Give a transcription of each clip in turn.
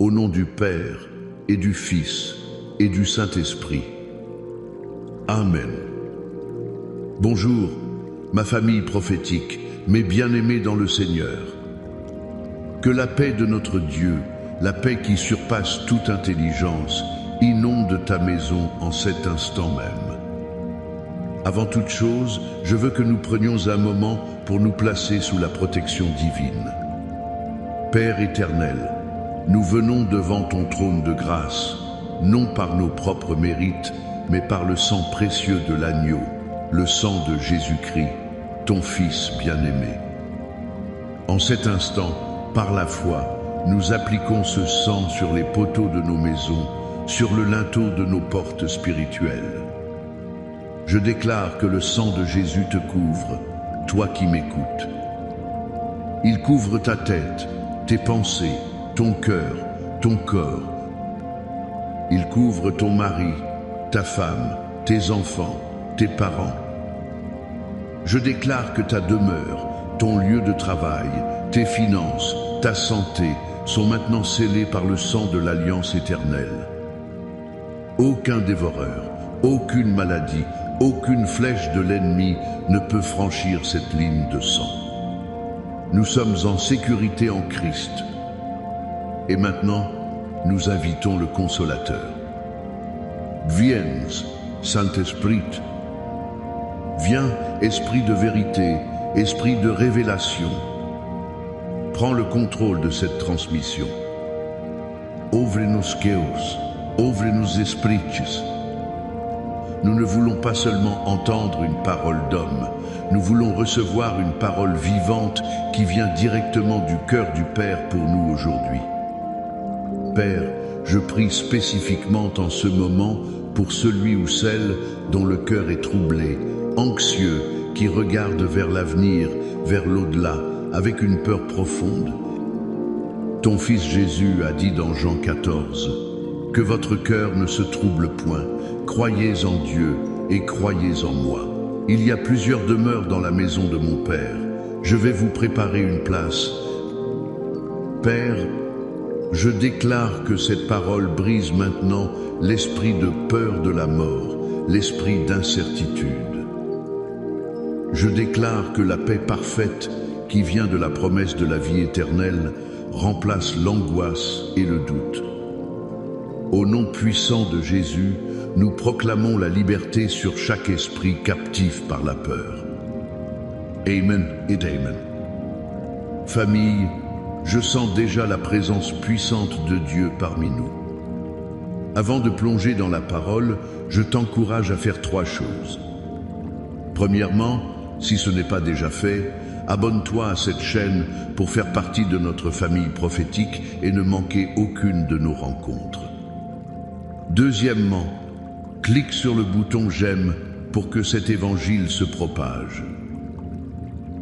au nom du Père et du Fils et du Saint-Esprit. Amen. Bonjour, ma famille prophétique, mes bien-aimés dans le Seigneur. Que la paix de notre Dieu, la paix qui surpasse toute intelligence, inonde ta maison en cet instant même. Avant toute chose, je veux que nous prenions un moment pour nous placer sous la protection divine. Père éternel, nous venons devant ton trône de grâce, non par nos propres mérites, mais par le sang précieux de l'agneau, le sang de Jésus-Christ, ton Fils bien-aimé. En cet instant, par la foi, nous appliquons ce sang sur les poteaux de nos maisons, sur le linteau de nos portes spirituelles. Je déclare que le sang de Jésus te couvre, toi qui m'écoutes. Il couvre ta tête, tes pensées, ton cœur, ton corps. Il couvre ton mari, ta femme, tes enfants, tes parents. Je déclare que ta demeure, ton lieu de travail, tes finances, ta santé sont maintenant scellés par le sang de l'alliance éternelle. Aucun dévoreur, aucune maladie, aucune flèche de l'ennemi ne peut franchir cette ligne de sang. Nous sommes en sécurité en Christ. Et maintenant, nous invitons le Consolateur. Viens, Saint-Esprit. Viens, Esprit de vérité, Esprit de révélation. Prends le contrôle de cette transmission. Ouvre-nous Deus, ouvre-nous Esprites. Nous ne voulons pas seulement entendre une parole d'homme, nous voulons recevoir une parole vivante qui vient directement du cœur du Père pour nous aujourd'hui. Père, je prie spécifiquement en ce moment pour celui ou celle dont le cœur est troublé, anxieux, qui regarde vers l'avenir, vers l'au-delà, avec une peur profonde. Ton Fils Jésus a dit dans Jean 14, « Que votre cœur ne se trouble point, croyez en Dieu et croyez en moi. Il y a plusieurs demeures dans la maison de mon Père. Je vais vous préparer une place. » Père, je déclare que cette parole brise maintenant l'esprit de peur de la mort, l'esprit d'incertitude. Je déclare que la paix parfaite qui vient de la promesse de la vie éternelle remplace l'angoisse et le doute. Au nom puissant de Jésus, nous proclamons la liberté sur chaque esprit captif par la peur. Amen et Amen. Famille, je sens déjà la présence puissante de Dieu parmi nous. Avant de plonger dans la parole, je t'encourage à faire 3 choses. Premièrement, si ce n'est pas déjà fait, abonne-toi à cette chaîne pour faire partie de notre famille prophétique et ne manquer aucune de nos rencontres. Deuxièmement, clique sur le bouton j'aime pour que cet évangile se propage.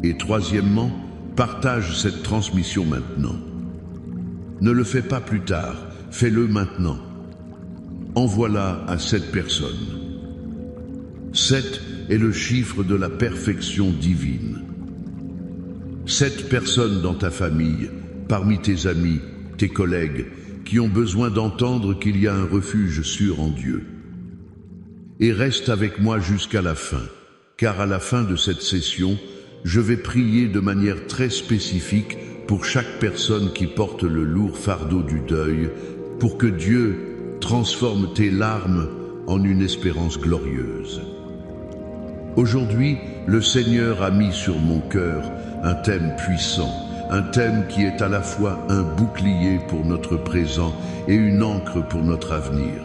Et troisièmement, partage cette transmission maintenant. Ne le fais pas plus tard, fais-le maintenant. Envoie-la à 7 personnes. 7 est le chiffre de la perfection divine. 7 personnes dans ta famille, parmi tes amis, tes collègues, qui ont besoin d'entendre qu'il y a un refuge sûr en Dieu. Et reste avec moi jusqu'à la fin, car à la fin de cette session, je vais prier de manière très spécifique pour chaque personne qui porte le lourd fardeau du deuil, pour que Dieu transforme tes larmes en une espérance glorieuse. Aujourd'hui, le Seigneur a mis sur mon cœur un thème puissant, un thème qui est à la fois un bouclier pour notre présent et une ancre pour notre avenir.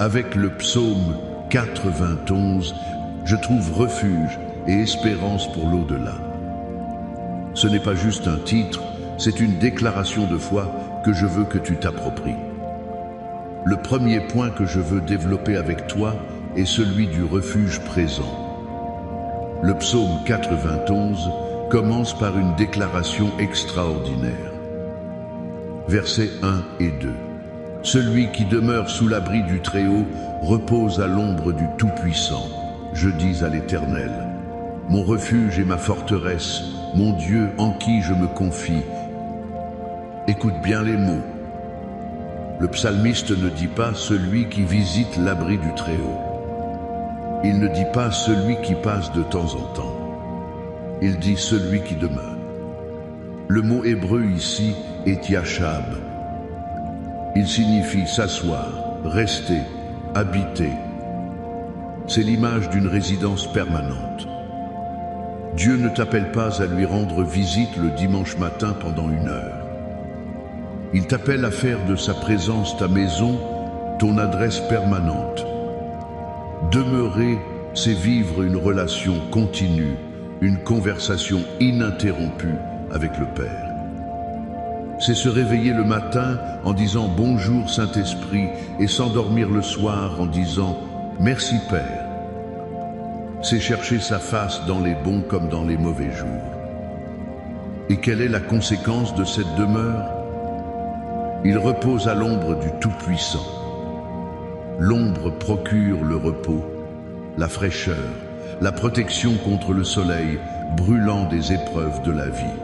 Avec le psaume 91, je trouve refuge et espérance pour l'au-delà. Ce n'est pas juste un titre, c'est une déclaration de foi que je veux que tu t'appropries. Le premier point que je veux développer avec toi est celui du refuge présent. Le psaume 91 commence par une déclaration extraordinaire. Versets 1 et 2. Celui qui demeure sous l'abri du Très-Haut repose à l'ombre du Tout-Puissant. Je dis à l'Éternel, mon refuge et ma forteresse, mon Dieu en qui je me confie. Écoute bien les mots. Le psalmiste ne dit pas celui qui visite l'abri du Très-Haut. Il ne dit pas celui qui passe de temps en temps. Il dit celui qui demeure. Le mot hébreu ici est yashab. Il signifie s'asseoir, rester, habiter. C'est l'image d'une résidence permanente. Dieu ne t'appelle pas à lui rendre visite le dimanche matin pendant 1 heure. Il t'appelle à faire de sa présence ta maison, ton adresse permanente. Demeurer, c'est vivre une relation continue, une conversation ininterrompue avec le Père. C'est se réveiller le matin en disant « Bonjour Saint-Esprit » et s'endormir le soir en disant « Merci Père ». C'est chercher sa face dans les bons comme dans les mauvais jours. Et quelle est la conséquence de cette demeure? Il repose à l'ombre du Tout-Puissant. L'ombre procure le repos, la fraîcheur, la protection contre le soleil brûlant des épreuves de la vie.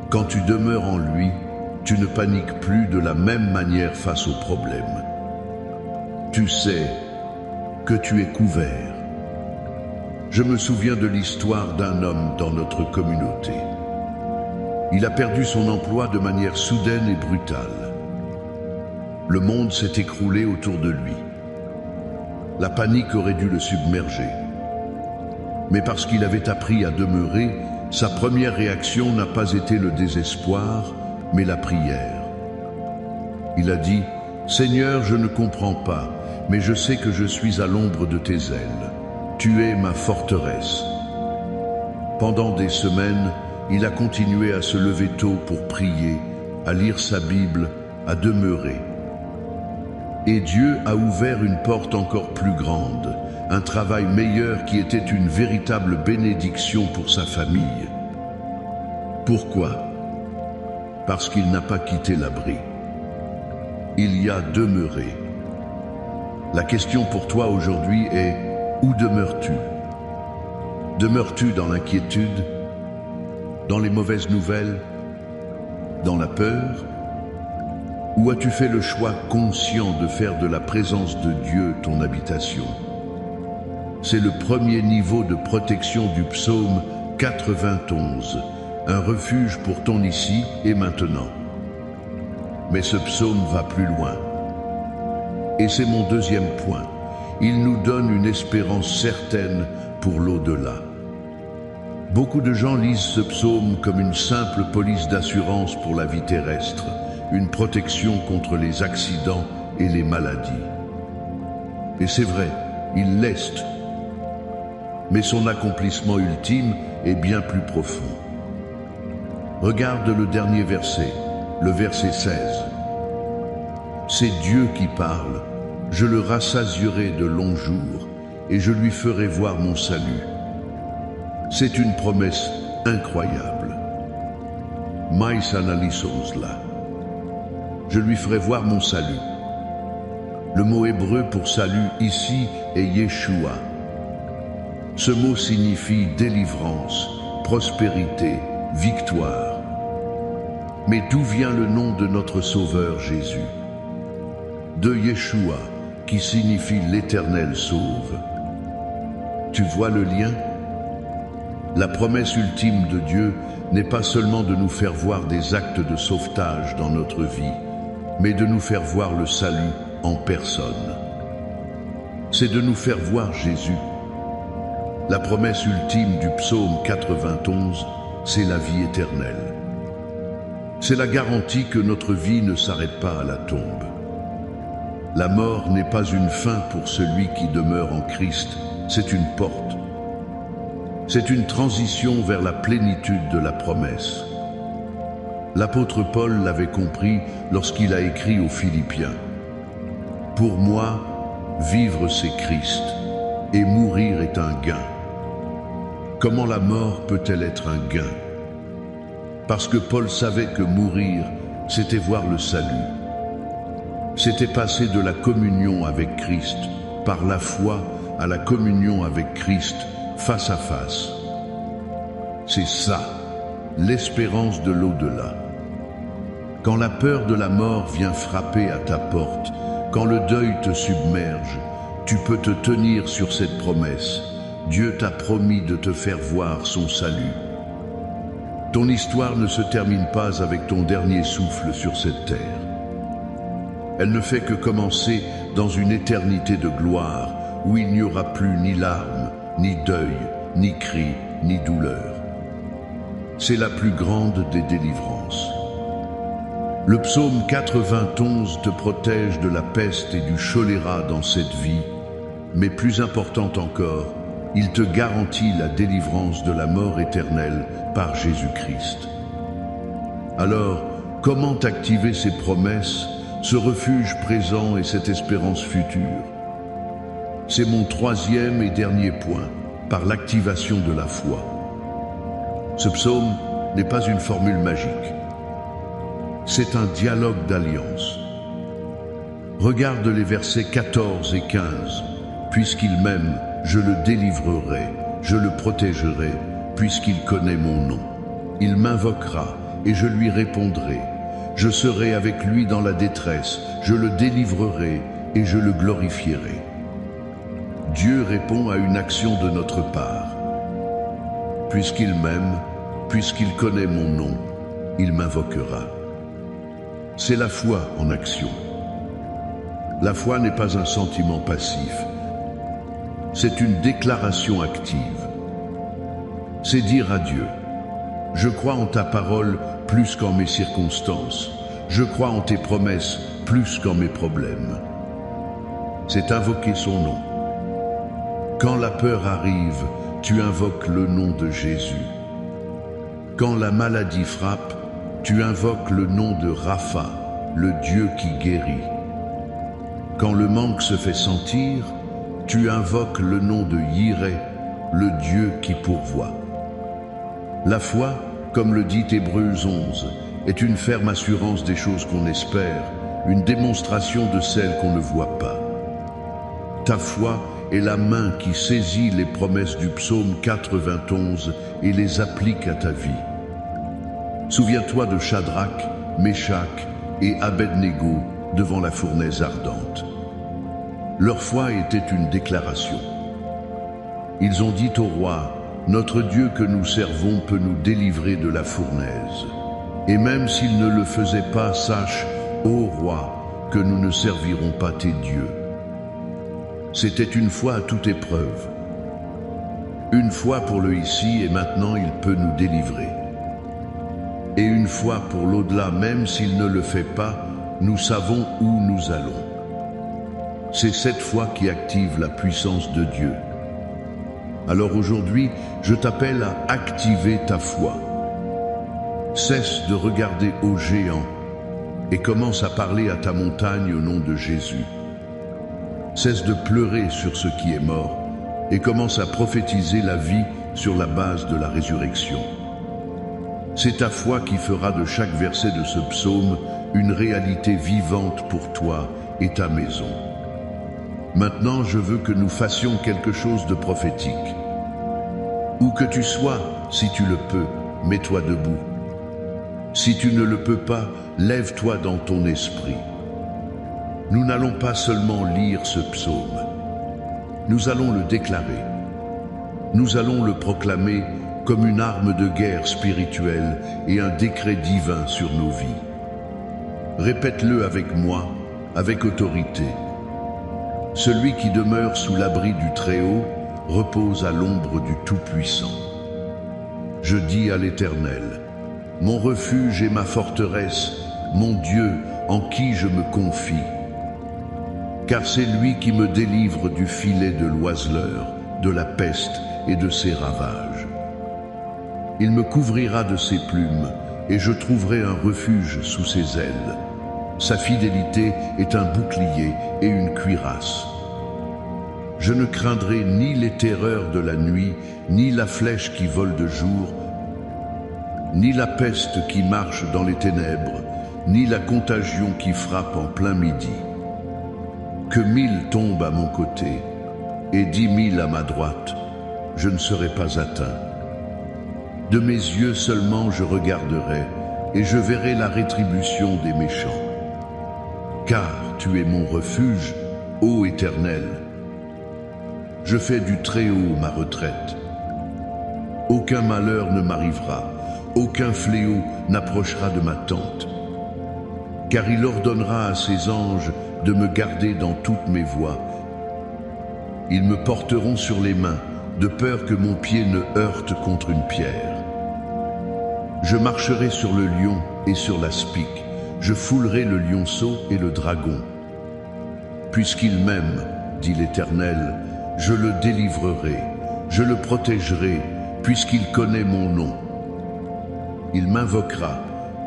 Quand tu demeures en lui, tu ne paniques plus de la même manière face aux problèmes. Tu sais que tu es couvert. Je me souviens de l'histoire d'un homme dans notre communauté. Il a perdu son emploi de manière soudaine et brutale. Le monde s'est écroulé autour de lui. La panique aurait dû le submerger. Mais parce qu'il avait appris à demeurer, sa première réaction n'a pas été le désespoir, mais la prière. Il a dit « Seigneur, je ne comprends pas, mais je sais que je suis à l'ombre de tes ailes. Tu es ma forteresse. » Pendant des semaines, il a continué à se lever tôt pour prier, à lire sa Bible, à demeurer. Et Dieu a ouvert une porte encore plus grande, un travail meilleur qui était une véritable bénédiction pour sa famille. Pourquoi? Parce qu'il n'a pas quitté l'abri. Il y a demeuré. La question pour toi aujourd'hui est, où demeures-tu? Demeures-tu dans l'inquiétude? Dans les mauvaises nouvelles? Dans la peur? Ou as-tu fait le choix conscient de faire de la présence de Dieu ton habitation? C'est le premier niveau de protection du psaume 91, un refuge pour ton ici et maintenant. Mais ce psaume va plus loin. Et c'est mon deuxième point. Il nous donne une espérance certaine pour l'au-delà. Beaucoup de gens lisent ce psaume comme une simple police d'assurance pour la vie terrestre, une protection contre les accidents et les maladies. Et c'est vrai, il l'est. Mais son accomplissement ultime est bien plus profond. Regarde le dernier verset, le verset 16. C'est Dieu qui parle. Je le rassasierai de longs jours et je lui ferai voir mon salut. C'est une promesse incroyable. Mais analysons-la. Je lui ferai voir mon salut. Le mot hébreu pour salut ici est Yeshua. Ce mot signifie délivrance, prospérité, victoire. Mais d'où vient le nom de notre Sauveur Jésus? De Yeshua, qui signifie l'Éternel sauve. Tu vois le lien? La promesse ultime de Dieu n'est pas seulement de nous faire voir des actes de sauvetage dans notre vie, mais de nous faire voir le salut en personne. C'est de nous faire voir Jésus. La promesse ultime du psaume 91, c'est la vie éternelle. C'est la garantie que notre vie ne s'arrête pas à la tombe. La mort n'est pas une fin pour celui qui demeure en Christ, c'est une porte. C'est une transition vers la plénitude de la promesse. L'apôtre Paul l'avait compris lorsqu'il a écrit aux Philippiens. « Pour moi, vivre c'est Christ, et mourir est un gain. » Comment la mort peut-elle être un gain? Parce que Paul savait que mourir, c'était voir le salut. C'était passer de la communion avec Christ, par la foi, à la communion avec Christ, face à face. C'est ça, l'espérance de l'au-delà. Quand la peur de la mort vient frapper à ta porte, quand le deuil te submerge, tu peux te tenir sur cette promesse. Dieu t'a promis de te faire voir son salut. Ton histoire ne se termine pas avec ton dernier souffle sur cette terre. Elle ne fait que commencer dans une éternité de gloire où il n'y aura plus ni larmes, ni deuil, ni cris, ni douleur. C'est la plus grande des délivrances. Le psaume 91 te protège de la peste et du choléra dans cette vie, mais plus important encore, il te garantit la délivrance de la mort éternelle par Jésus-Christ. Alors, comment activer ces promesses, ce refuge présent et cette espérance future? C'est mon troisième et dernier point, par l'activation de la foi. Ce psaume n'est pas une formule magique. C'est un dialogue d'alliance. Regarde les versets 14 et 15. Puisqu'il m'aime, je le délivrerai, je le protégerai, puisqu'il connaît mon nom. Il m'invoquera et je lui répondrai. Je serai avec lui dans la détresse, je le délivrerai et je le glorifierai. Dieu répond à une action de notre part. Puisqu'il m'aime, puisqu'il connaît mon nom, il m'invoquera. C'est la foi en action. La foi n'est pas un sentiment passif. C'est une déclaration active. C'est dire à Dieu, je crois en ta parole plus qu'en mes circonstances. Je crois en tes promesses plus qu'en mes problèmes. C'est invoquer son nom. Quand la peur arrive, tu invoques le nom de Jésus. Quand la maladie frappe, tu invoques le nom de Rapha, le Dieu qui guérit. Quand le manque se fait sentir, tu invoques le nom de Yireh, le Dieu qui pourvoit. La foi, comme le dit Hébreux 11, est une ferme assurance des choses qu'on espère, une démonstration de celles qu'on ne voit pas. Ta foi est la main qui saisit les promesses du psaume 91 et les applique à ta vie. Souviens-toi de Shadrach, Méshach et Abed-Négo devant la fournaise ardente. Leur foi était une déclaration. Ils ont dit au roi, « Notre Dieu que nous servons peut nous délivrer de la fournaise. Et même s'il ne le faisait pas, sache, ô roi, que nous ne servirons pas tes dieux. » C'était une foi à toute épreuve. Une foi pour le ici et maintenant il peut nous délivrer. Et une foi pour l'au-delà, même s'il ne le fait pas, nous savons où nous allons. C'est cette foi qui active la puissance de Dieu. Alors aujourd'hui, je t'appelle à activer ta foi. Cesse de regarder aux géants et commence à parler à ta montagne au nom de Jésus. Cesse de pleurer sur ce qui est mort et commence à prophétiser la vie sur la base de la résurrection. C'est ta foi qui fera de chaque verset de ce psaume une réalité vivante pour toi et ta maison. Maintenant, je veux que nous fassions quelque chose de prophétique. Où que tu sois, si tu le peux, mets-toi debout. Si tu ne le peux pas, lève-toi dans ton esprit. Nous n'allons pas seulement lire ce psaume. Nous allons le déclarer. Nous allons le proclamer comme une arme de guerre spirituelle et un décret divin sur nos vies. Répète-le avec moi, avec autorité. Celui qui demeure sous l'abri du Très-Haut repose à l'ombre du Tout-Puissant. Je dis à l'Éternel, mon refuge et ma forteresse, mon Dieu en qui je me confie. Car c'est lui qui me délivre du filet de l'oiseleur, de la peste et de ses ravages. Il me couvrira de ses plumes et je trouverai un refuge sous ses ailes. Sa fidélité est un bouclier et une cuirasse. Je ne craindrai ni les terreurs de la nuit, ni la flèche qui vole de jour, ni la peste qui marche dans les ténèbres, ni la contagion qui frappe en plein midi. Que 1000 tombent à mon côté et 10 000 à ma droite, je ne serai pas atteint. De mes yeux seulement je regarderai, et je verrai la rétribution des méchants. Car tu es mon refuge, ô Éternel. Je fais du Très-Haut ma retraite. Aucun malheur ne m'arrivera, aucun fléau n'approchera de ma tente. Car il ordonnera à ses anges de me garder dans toutes mes voies. Ils me porteront sur les mains, de peur que mon pied ne heurte contre une pierre. Je marcherai sur le lion et sur l'aspic, je foulerai le lionceau et le dragon. Puisqu'il m'aime, dit l'Éternel, je le délivrerai, je le protégerai, puisqu'il connaît mon nom. Il m'invoquera,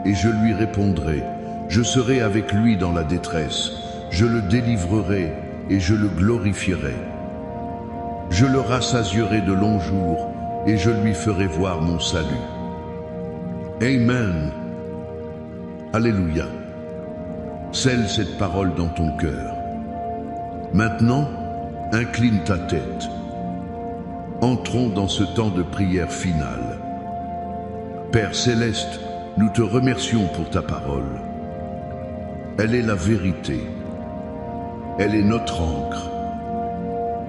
et je lui répondrai. Je serai avec lui dans la détresse, je le délivrerai et je le glorifierai. Je le rassasierai de longs jours et je lui ferai voir mon salut. Amen. Alléluia. Scelle cette parole dans ton cœur. Maintenant, incline ta tête. Entrons dans ce temps de prière finale. Père céleste, nous te remercions pour ta parole. Elle est la vérité. Elle est notre encre.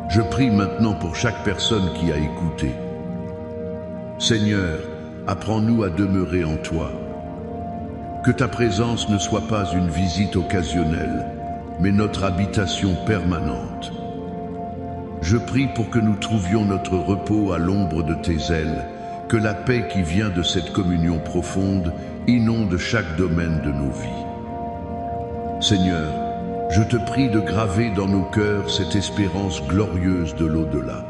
Je prie maintenant pour chaque personne qui a écouté. Seigneur, apprends-nous à demeurer en toi. Que ta présence ne soit pas une visite occasionnelle, mais notre habitation permanente. Je prie pour que nous trouvions notre repos à l'ombre de tes ailes, que la paix qui vient de cette communion profonde inonde chaque domaine de nos vies. Seigneur, je te prie de graver dans nos cœurs cette espérance glorieuse de l'au-delà.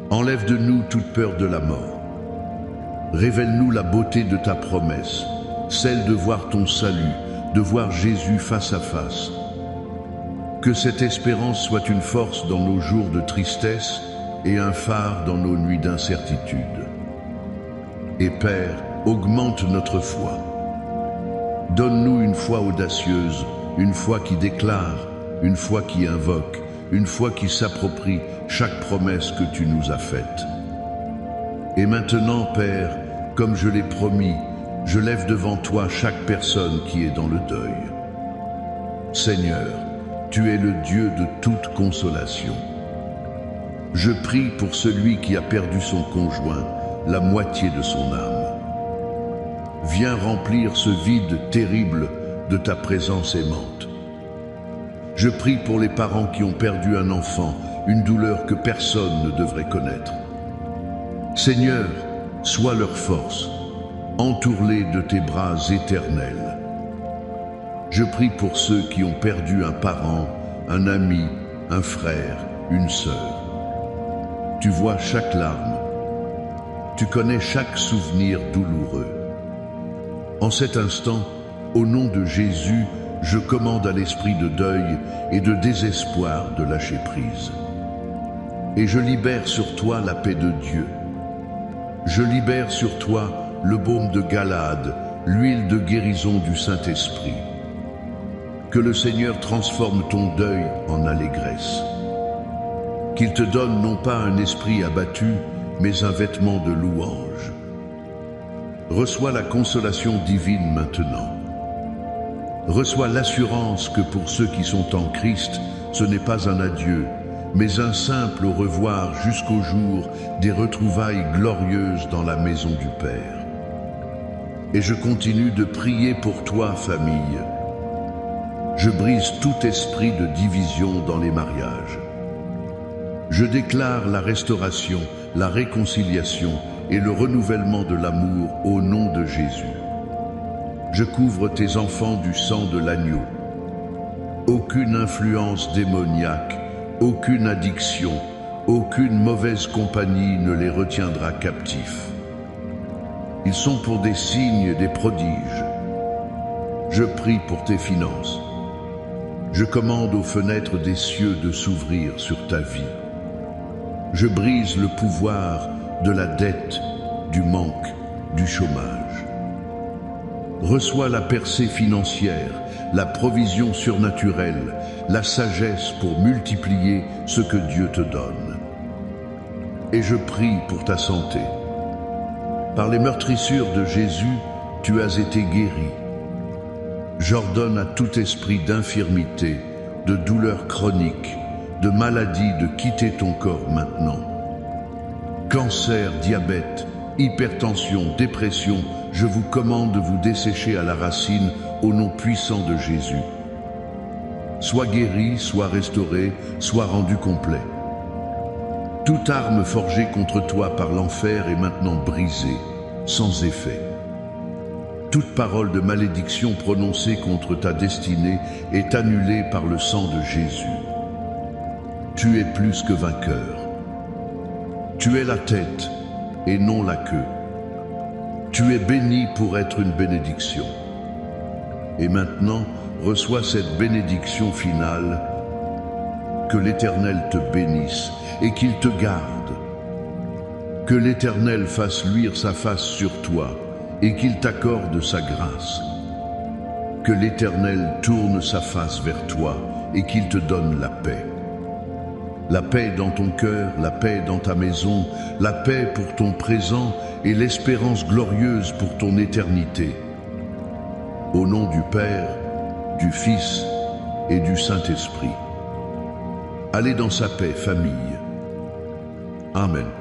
Enlève de nous toute peur de la mort. Révèle-nous la beauté de ta promesse, celle de voir ton salut, de voir Jésus face à face. Que cette espérance soit une force dans nos jours de tristesse et un phare dans nos nuits d'incertitude. Et Père, augmente notre foi. Donne-nous une foi audacieuse, une foi qui déclare, une foi qui invoque, une foi qui s'approprie chaque promesse que tu nous as faite. Et maintenant, Père, comme je l'ai promis, je lève devant toi chaque personne qui est dans le deuil. Seigneur, tu es le Dieu de toute consolation. Je prie pour celui qui a perdu son conjoint, la moitié de son âme. Viens remplir ce vide terrible de ta présence aimante. Je prie pour les parents qui ont perdu un enfant, une douleur que personne ne devrait connaître. Seigneur, sois leur force, entoure-les de tes bras éternels. Je prie pour ceux qui ont perdu un parent, un ami, un frère, une sœur. Tu vois chaque larme, tu connais chaque souvenir douloureux. En cet instant, au nom de Jésus, je commande à l'esprit de deuil et de désespoir de lâcher prise. Et je libère sur toi la paix de Dieu. Je libère sur toi le baume de Galade, l'huile de guérison du Saint-Esprit. Que le Seigneur transforme ton deuil en allégresse. Qu'il te donne non pas un esprit abattu, mais un vêtement de louange. Reçois la consolation divine maintenant. Reçois l'assurance que pour ceux qui sont en Christ, ce n'est pas un adieu, mais un simple au revoir jusqu'au jour des retrouvailles glorieuses dans la maison du Père. Et je continue de prier pour toi, famille. Je brise tout esprit de division dans les mariages. Je déclare la restauration, la réconciliation et le renouvellement de l'amour au nom de Jésus. Je couvre tes enfants du sang de l'agneau. Aucune influence démoniaque, aucune addiction, aucune mauvaise compagnie ne les retiendra captifs. Ils sont pour des signes et des prodiges. Je prie pour tes finances. Je commande aux fenêtres des cieux de s'ouvrir sur ta vie. Je brise le pouvoir de la dette, du manque, du chômage. Reçois la percée financière, la provision surnaturelle, la sagesse pour multiplier ce que Dieu te donne. Et je prie pour ta santé. Par les meurtrissures de Jésus, tu as été guéri. J'ordonne à tout esprit d'infirmité, de douleur chronique, de maladie de quitter ton corps maintenant. Cancer, diabète, hypertension, dépression, je vous commande de vous dessécher à la racine au nom puissant de Jésus. Sois guéri, sois restauré, sois rendu complet. Toute arme forgée contre toi par l'enfer est maintenant brisée, sans effet. Toute parole de malédiction prononcée contre ta destinée est annulée par le sang de Jésus. Tu es plus que vainqueur. Tu es la tête et non la queue. Tu es béni pour être une bénédiction. Et maintenant, reçois cette bénédiction finale. Que l'Éternel te bénisse et qu'il te garde. Que l'Éternel fasse luire sa face sur toi et qu'il t'accorde sa grâce. Que l'Éternel tourne sa face vers toi et qu'il te donne la paix. La paix dans ton cœur, la paix dans ta maison, la paix pour ton présent et l'espérance glorieuse pour ton éternité. Au nom du Père, du Fils et du Saint-Esprit. Allez dans sa paix, famille. Amen.